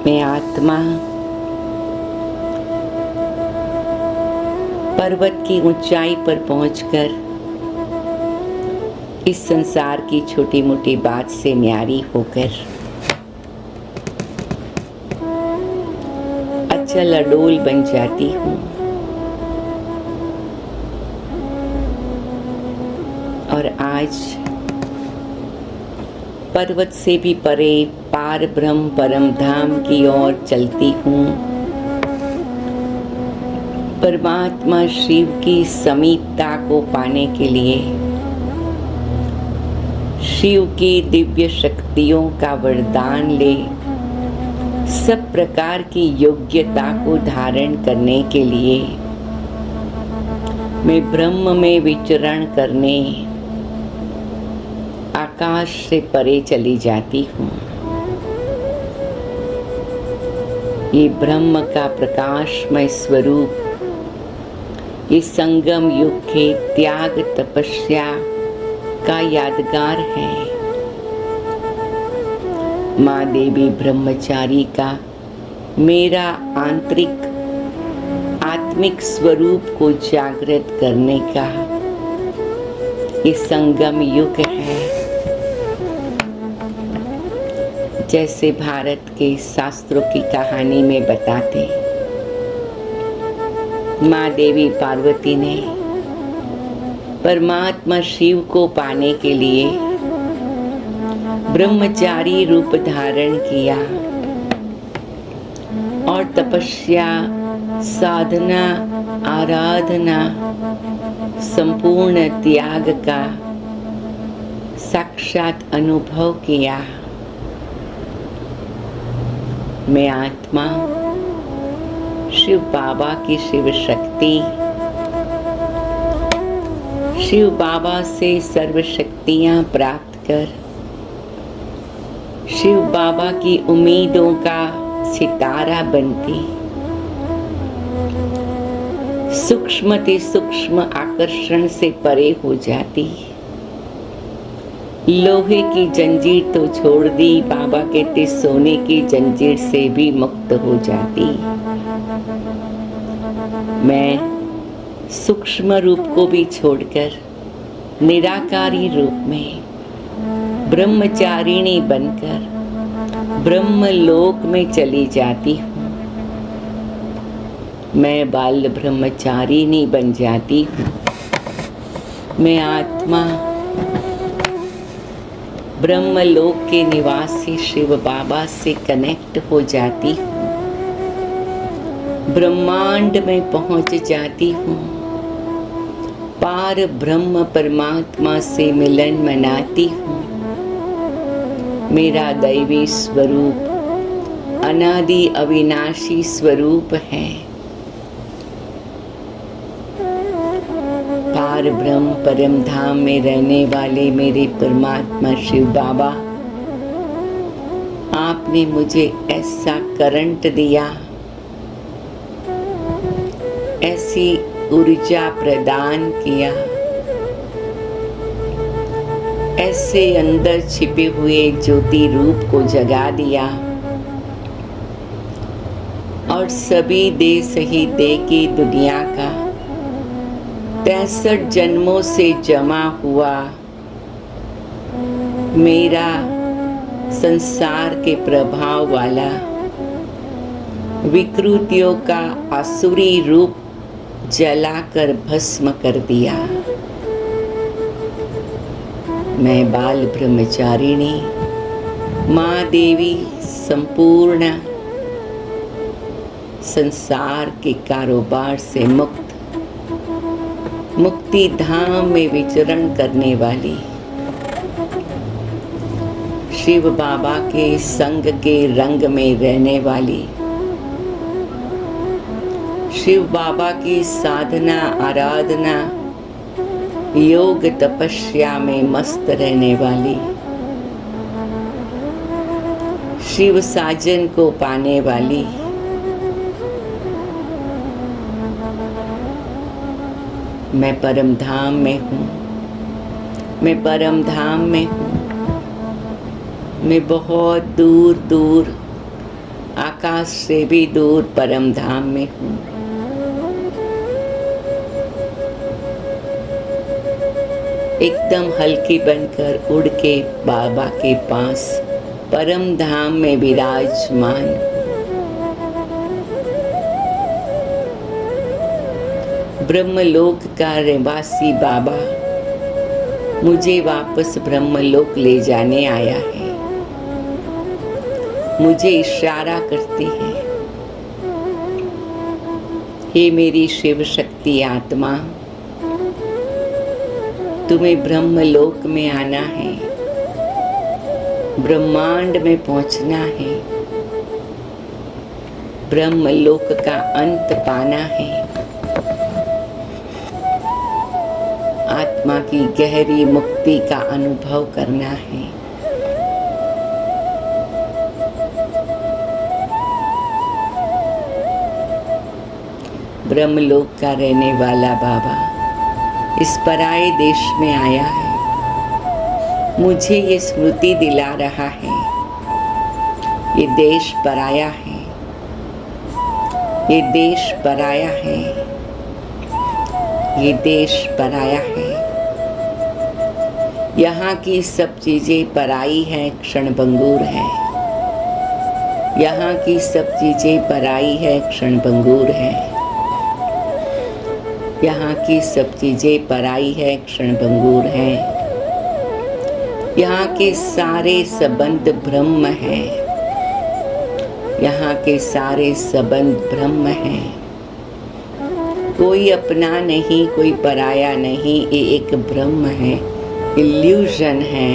मैं आत्मा पर्वत की ऊंचाई पर पहुंचकर इस संसार की छोटी मोटी बात से न्यारी होकर अचल अडोल बन जाती हूँ और आज पर्वत से भी परे पार ब्रह्म परम धाम की ओर चलती हूँ। परमात्मा शिव की समीपता को पाने के लिए शिव की दिव्य शक्तियों का वरदान ले सब प्रकार की योग्यता को धारण करने के लिए मैं ब्रह्म में विचरण करने आकाश से परे चली जाती हूँ। ये ब्रह्म का प्रकाशमय स्वरूप ये संगम युग के त्याग तपस्या का यादगार है। माँ देवी ब्रह्मचारी का मेरा आंतरिक आत्मिक स्वरूप को जागृत करने का ये संगम युग है। जैसे भारत के शास्त्रों की कहानी में बताते, माँ देवी पार्वती ने परमात्मा शिव को पाने के लिए ब्रह्मचारी रूप धारण किया और तपस्या साधना आराधना संपूर्ण त्याग का साक्षात अनुभव किया। मैं आत्मा शिव बाबा की शिव शक्ति शिव बाबा से सर्व शक्तियां प्राप्त कर शिव बाबा की उम्मीदों का सितारा बनती सूक्ष्म से सूक्ष्म आकर्षण से परे हो जाती। लोहे की जंजीर तो छोड़ दी, बाबा कहते सोने की जंजीर से भी मुक्त हो जाती। मैं सूक्ष्म रूप को भी छोड़कर निराकारी रूप में ब्रह्मचारिणी बनकर ब्रह्मलोक में चली जाती हूँ। मैं बाल ब्रह्मचारिणी बन जाती हूँ। मैं आत्मा ब्रह्मलोक के निवासी शिव बाबा से कनेक्ट हो जाती हूँ। ब्रह्मांड में पहुँच जाती हूँ। पार ब्रह्म परमात्मा से मिलन मनाती हूँ। मेरा दैवी स्वरूप अनादि अविनाशी स्वरूप है। पार ब्रह्म परम धाम में रहने वाले मेरे परमात्मा शिव बाबा, आपने मुझे ऐसा करंट दिया, ऐसी ऊर्जा प्रदान किया, ऐसे अंदर छिपे हुए ज्योति रूप को जगा दिया और सभी दे सही दे की दुनिया का 63 जन्मों से जमा हुआ मेरा संसार के प्रभाव वाला विकृतियों का आसुरी रूप जलाकर भस्म कर दिया। मैं बाल ब्रह्मचारिणी माँ देवी संपूर्ण संसार के कारोबार से मुक्ति धाम में विचरण करने वाली शिव बाबा के संग के रंग में रहने वाली शिव बाबा की साधना आराधना योग तपस्या में मस्त रहने वाली शिव साजन को पाने वाली मैं परम धाम में हूँ, मैं परम धाम में हूँ। मैं बहुत दूर दूर, आकाश से भी दूर परम धाम में हूँ। एकदम हल्की बनकर उड़ के बाबा के पास परम धाम में विराजमान। ब्रह्मलोक का निवासी बाबा मुझे वापस ब्रह्मलोक ले जाने आया है। मुझे इशारा करती है, हे मेरी शिव शक्ति आत्मा, तुम्हें ब्रह्मलोक में आना है, ब्रह्मांड में पहुंचना है, ब्रह्मलोक का अंत पाना है, आत्मा की गहरी मुक्ति का अनुभव करना है। ब्रह्मलोक का रहने वाला बाबा इस पराये देश में आया है। मुझे ये स्मृति दिला रहा है, ये देश पराया है, ये देश पराया है, ये देश पराया है। यहाँ की सब चीजें पराई है, क्षणभंगुर है। यहाँ की सब चीजें पराई है, क्षणभंगुर है। यहाँ की सब चीजें पराई है, क्षणभंगुर है। यहाँ के सारे संबंध ब्रह्म हैं। यहाँ के सारे संबंध ब्रह्म हैं। कोई अपना नहीं, कोई पराया नहीं, ये एक ब्रह्म है, इल्यूजन है।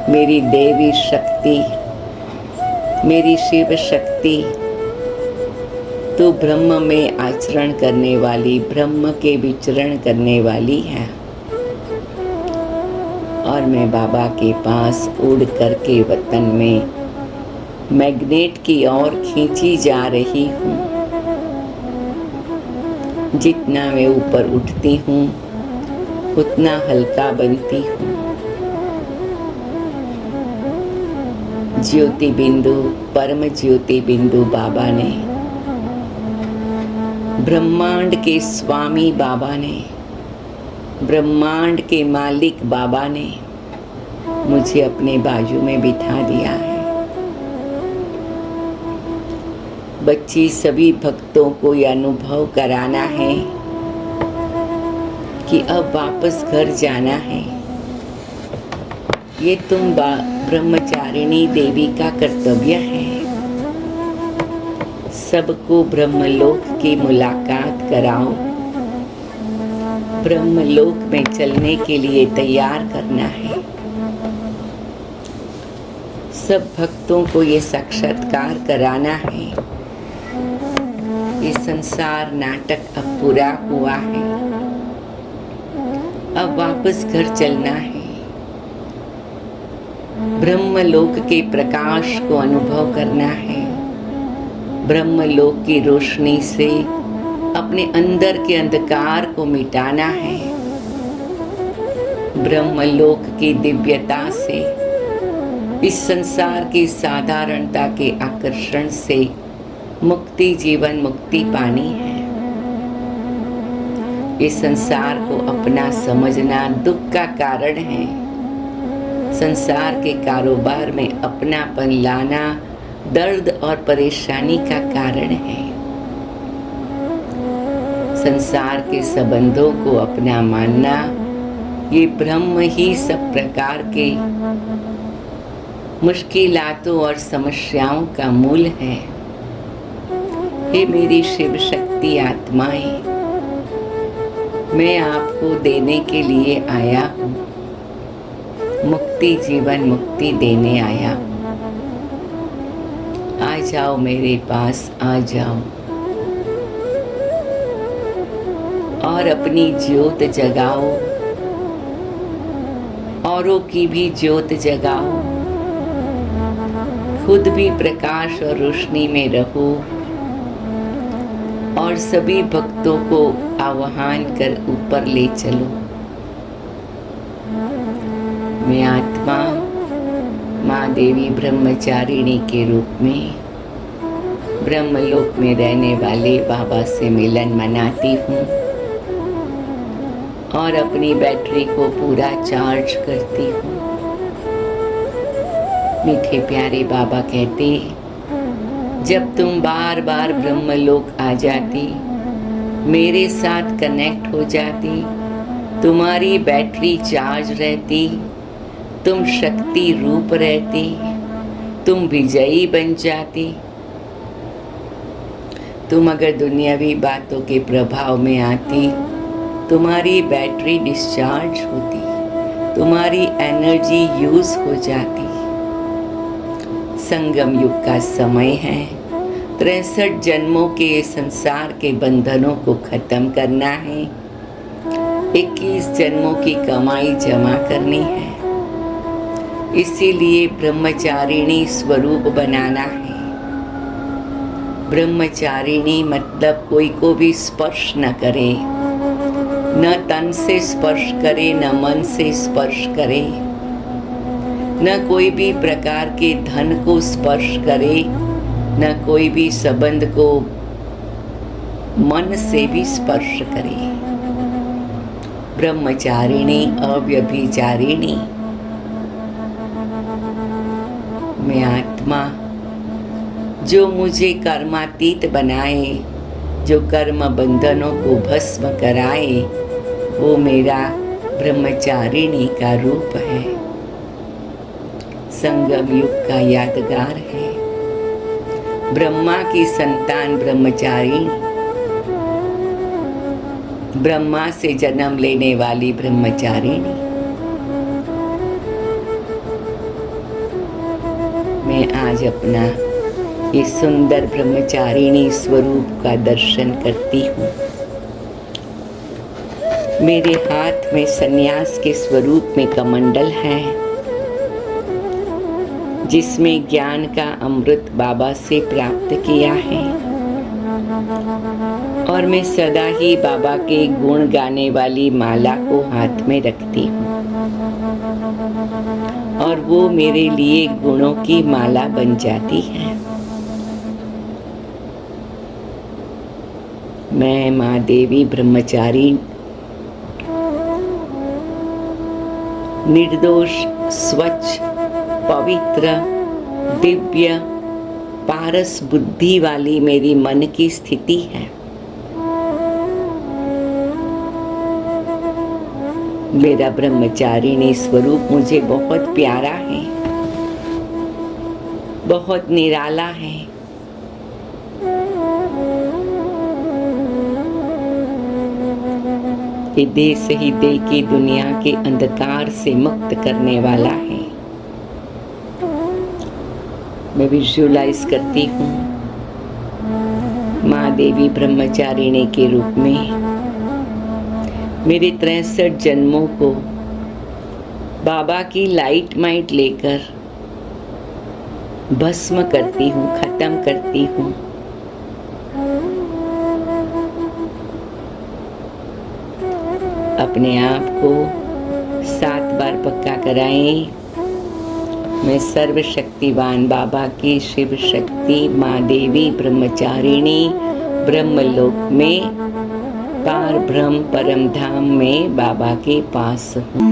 मेरी देवी शक्ति, मेरी शिव शक्ति, तू ब्रह्म में आचरण करने वाली, ब्रह्म के विचरण करने वाली है। और मैं बाबा के पास उड़ करके वतन में मैग्नेट की ओर खींची जा रही हूँ। जितना मैं ऊपर उठती हूँ उतना हल्का बनती हूँ। ज्योति बिंदु, परम ज्योति बिंदु बाबा ने, ब्रह्मांड के स्वामी बाबा ने, ब्रह्मांड के मालिक बाबा ने मुझे अपने बाजू में बिठा दिया है। बच्ची सभी भक्तों को यह अनुभव कराना है कि अब वापस घर जाना है। ये तुम ब्रह्मचारिणी देवी का कर्तव्य है। सबको ब्रह्मलोक की मुलाकात कराओ, ब्रह्मलोक में चलने के लिए तैयार करना है। सब भक्तों को ये साक्षात्कार कराना है। ये संसार नाटक अब पूरा हुआ है, अब वापस घर चलना है। ब्रह्मलोक के प्रकाश को अनुभव करना है। ब्रह्मलोक की रोशनी से अपने अंदर के अंधकार को मिटाना है। ब्रह्मलोक की दिव्यता से, इस संसार की साधारणता के आकर्षण से मुक्ति, जीवन मुक्ति पानी है। इस संसार को अपना समझना दुख का कारण है। संसार के कारोबार में अपनापन लाना दर्द और परेशानी का कारण है। संसार के संबंधों को अपना मानना, ये ब्रह्म ही सब प्रकार के मुश्किलातों और समस्याओं का मूल है। हे मेरी शिव शक्ति आत्माएं, मैं आपको देने के लिए आया हूँ। मुक्ति, जीवन मुक्ति देने आया हूँ। आ जाओ मेरे पास, आ जाओ और अपनी ज्योत जगाओ, औरों की भी ज्योत जगाओ। खुद भी प्रकाश और रोशनी में रहो और सभी भक्तों को आह्वान कर ऊपर ले चलो। मैं आत्मा माँ देवी ब्रह्मचारिणी के रूप में ब्रह्मलोक में रहने वाले बाबा से मिलन मनाती हूँ और अपनी बैटरी को पूरा चार्ज करती हूँ। मीठे प्यारे बाबा कहते, जब तुम बार बार ब्रह्मलोक आ जाती, मेरे साथ कनेक्ट हो जाती, तुम्हारी बैटरी चार्ज रहती, तुम शक्ति रूप रहती, तुम विजयी बन जाती। तुम अगर दुनियावी बातों के प्रभाव में आती, तुम्हारी बैटरी डिस्चार्ज होती, तुम्हारी एनर्जी यूज हो जाती। संगम युग का समय है। 63 जन्मों के संसार के बंधनों को खत्म करना है। 21 जन्मों की कमाई जमा करनी है। इसीलिए ब्रह्मचारिणी स्वरूप बनाना है। ब्रह्मचारिणी मतलब कोई को भी स्पर्श न करे, न तन से स्पर्श करे, न मन से स्पर्श करे, न कोई भी प्रकार के धन को स्पर्श करे, न कोई भी संबंध को मन से भी स्पर्श करे। ब्रह्मचारिणी, अव्यभिचारिणी। मैं आत्मा जो मुझे कर्मातीत बनाए, जो कर्म बंधनों को भस्म कराए, वो मेरा ब्रह्मचारिणी का रूप है। संगम युग का यादगार है। ब्रह्मा की संतान ब्रह्मचारिणी, ब्रह्मा से जन्म लेने वाली ब्रह्मचारिणी। मैं आज अपना ये सुंदर ब्रह्मचारिणी स्वरूप का दर्शन करती हूँ। मेरे हाथ में सन्यास के स्वरूप में कमंडल है, जिसमें ज्ञान का अमृत बाबा से प्राप्त किया है। और मैं सदा ही बाबा के गुण गाने वाली माला को हाथ में रखती हूँ और वो मेरे लिए गुणों की माला बन जाती है। मैं माँ देवी ब्रह्मचारी निर्दोष, स्वच्छ, पवित्र, दिव्य, पारस बुद्धि वाली मेरी मन की स्थिति है। मेरा ब्रह्मचारिणी स्वरूप मुझे बहुत प्यारा है, बहुत निराला है। ये देह से ही देह की दुनिया के अंधकार से मुक्त करने वाला है। मैं विजुअलाइज करती हूँ माँ देवी ब्रह्मचारिणी के रूप में मेरे 63 जन्मों को बाबा की लाइट माइट लेकर भस्म करती हूँ, खत्म करती हूँ। अपने आप को 7 बार पक्का कराएं। मैं सर्वशक्तिवान बाबा की शिव शक्ति माँ देवी ब्रह्मचारिणी ब्रह्मलोक में पार ब्रह्म परम धाम में बाबा के पास हूँ।